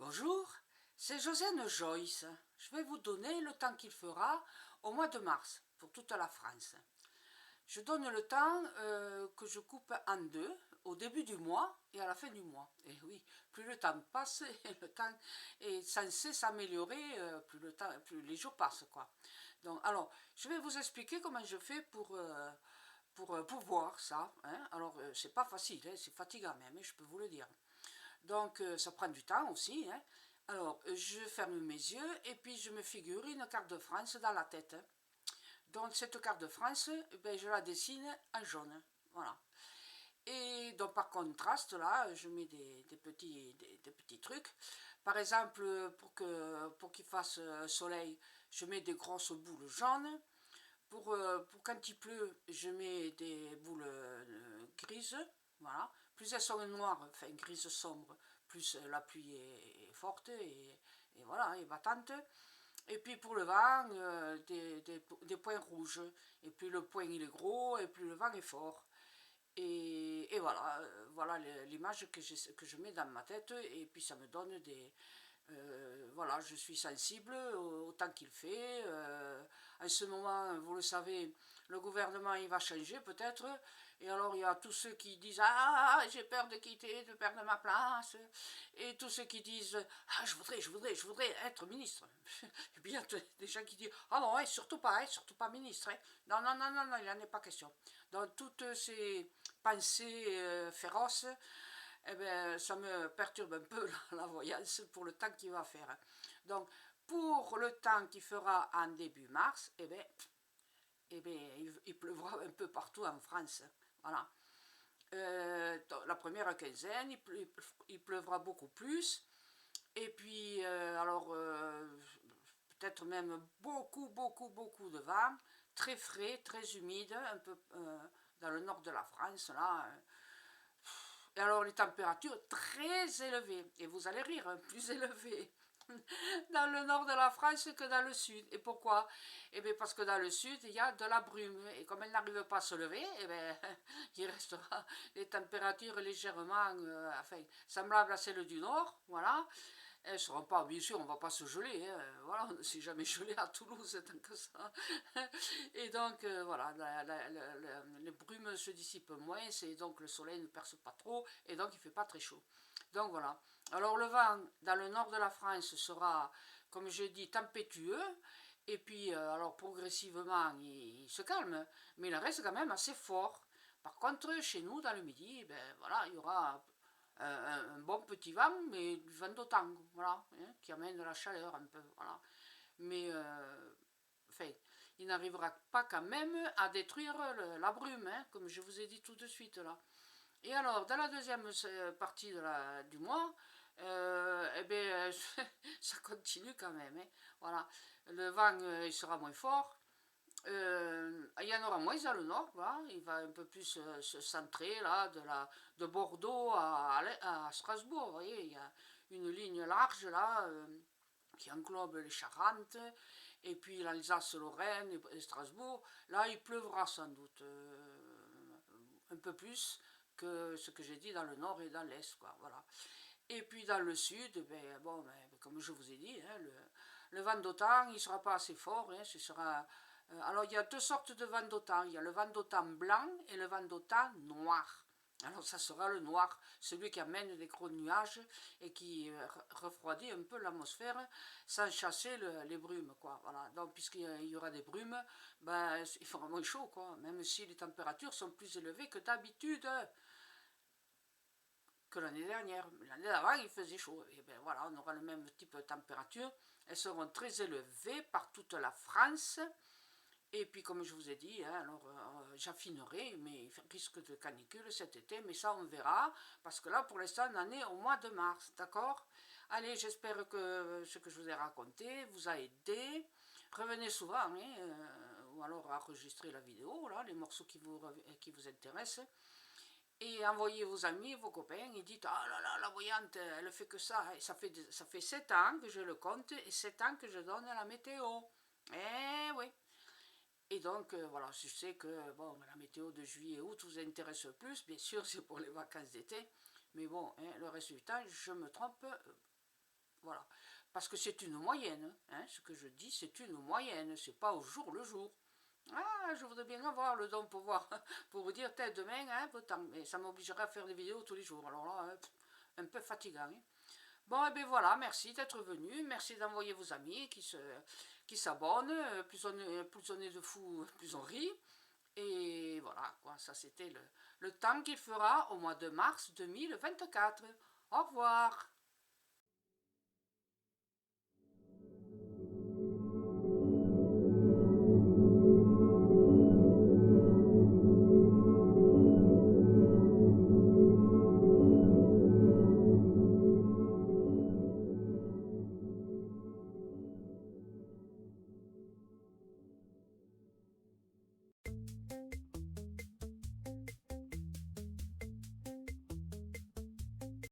Bonjour, c'est Josiane Joyce. Je vais vous donner le temps qu'il fera au mois de mars pour toute la France. Je donne le temps que je coupe en deux, au début du mois et à la fin du mois. Et oui, plus le temps passe, et le temps est censé s'améliorer, plus les jours passent, quoi. Donc, alors, je vais vous expliquer comment je fais pour voir ça. Hein. Alors, c'est pas facile, hein, c'est fatigant même, hein, je peux vous le dire. Donc ça prend du temps aussi. Hein. Alors je ferme mes yeux et puis je me figure une carte de France dans la tête. Donc cette carte de France, ben, je la dessine en jaune. Voilà. Et donc par contraste, là, je mets des petits trucs. Par exemple, pour qu'il fasse soleil, je mets des grosses boules jaunes. Pour quand il pleut, je mets des boules grises. Voilà. Plus elles sont noires, enfin grises sombres, plus la pluie est forte et voilà, et battante. Et puis pour le vent, des points rouges. Et plus le point il est gros, et plus le vent est fort. Et voilà, voilà l'image que je mets dans ma tête. Et puis ça me donne voilà, je suis sensible au temps qu'il fait. En ce moment, vous le savez, le gouvernement il va changer peut-être. Et alors il y a tous ceux qui disent ah j'ai peur de quitter, de perdre ma place. Et tous ceux qui disent ah je voudrais être ministre. Et puis il y a des gens qui disent ah non surtout pas ministre. Hein. Non non non non non il n'en est pas question. Donc toutes ces pensées féroces eh bien, ça me perturbe un peu la voyance pour le temps qu'il va faire. Donc, pour le temps qu'il fera en début mars, il pleuvra un peu partout en France. Voilà. La première quinzaine, il pleuvra beaucoup plus. Et puis, peut-être même beaucoup de vent, très frais, très humide, un peu dans le nord de la France, là. Et alors les températures très élevées, et vous allez rire, hein, plus élevées dans le nord de la France que dans le sud. Et pourquoi? Eh bien parce que dans le sud, il y a de la brume, et comme elle n'arrive pas à se lever, eh bien, il restera des températures légèrement, enfin, semblables à celles du nord, voilà. Elles ne seront pas, bien sûr, on ne va pas se geler, hein, voilà, on ne s'est jamais gelé à Toulouse tant que ça. Et donc, voilà, les brumes se dissipent moins, et donc le soleil ne perce pas trop, et donc il ne fait pas très chaud. Donc voilà. Alors le vent dans le nord de la France sera, comme je dis, tempétueux, et puis alors progressivement il se calme, mais il reste quand même assez fort. Par contre, chez nous, dans le midi, ben, voilà, il y aura un bon petit vent, mais du vent d'automne, voilà, hein, qui amène de la chaleur un peu, voilà. Mais, enfin, il n'arrivera pas quand même à détruire la brume, hein, comme je vous ai dit tout de suite là. Et alors, dans la deuxième partie du mois, eh bien, ça continue quand même. Hein, voilà. Le vent, il sera moins fort. Il y en aura moins dans le nord, voilà. Il va un peu plus se centrer là, de Bordeaux à Strasbourg. Vous voyez, il y a une ligne large là qui englobe les Charentes et puis l'Alsace-Lorraine et Strasbourg. Là, il pleuvra sans doute un peu plus que ce que j'ai dit dans le nord et dans l'est, quoi. Voilà. Et puis dans le sud, ben, bon, ben, comme je vous ai dit, hein, le vent d'OTAN, il ne sera pas assez fort. Hein, ce sera, alors il y a deux sortes de vent d'OTAN. Il y a le vent d'OTAN blanc et le vent d'OTAN noir. Alors ça sera le noir, celui qui amène des gros nuages et qui refroidit un peu l'atmosphère sans chasser les brumes, quoi. Voilà. Donc puisqu'il y aura des brumes, ben, il fera moins chaud, quoi. Même si les températures sont plus élevées que d'habitude que l'année dernière. L'année d'avant, il faisait chaud. Et bien voilà, on aura le même type de température. Elles seront très élevées par toute la France. Et puis, comme je vous ai dit, hein, alors j'affinerai mes risques de canicule cet été, mais ça, on verra. Parce que là, pour l'instant, on en est au mois de mars, d'accord? Allez, j'espère que ce que je vous ai raconté vous a aidé. Revenez souvent, hein, ou alors enregistrez la vidéo, là, les morceaux qui vous intéressent. Et envoyez vos amis, vos copains, et dites ah là là, la voyante, elle fait que ça. Et ça fait 7 ans que je le compte et 7 ans que je donne la météo. Eh oui. Et donc, voilà, je sais que bon, la météo de juillet-août vous intéresse plus. Bien sûr, c'est pour les vacances d'été. Mais bon, hein, le reste du temps, je me trompe Voilà. Parce que c'est une moyenne, hein, ce que je dis, c'est une moyenne, c'est pas au jour le jour. Ah, je voudrais bien avoir le don pour voir, pour vous dire, peut-être demain, hein, mais ça m'obligerait à faire des vidéos tous les jours. Alors là, un peu fatigant. Hein. Bon, et bien voilà, merci d'être venu, merci d'envoyer vos amis qui s'abonnent, plus on est de fous, plus on rit. Et voilà, quoi, ça c'était le temps qu'il fera au mois de mars 2024. Au revoir.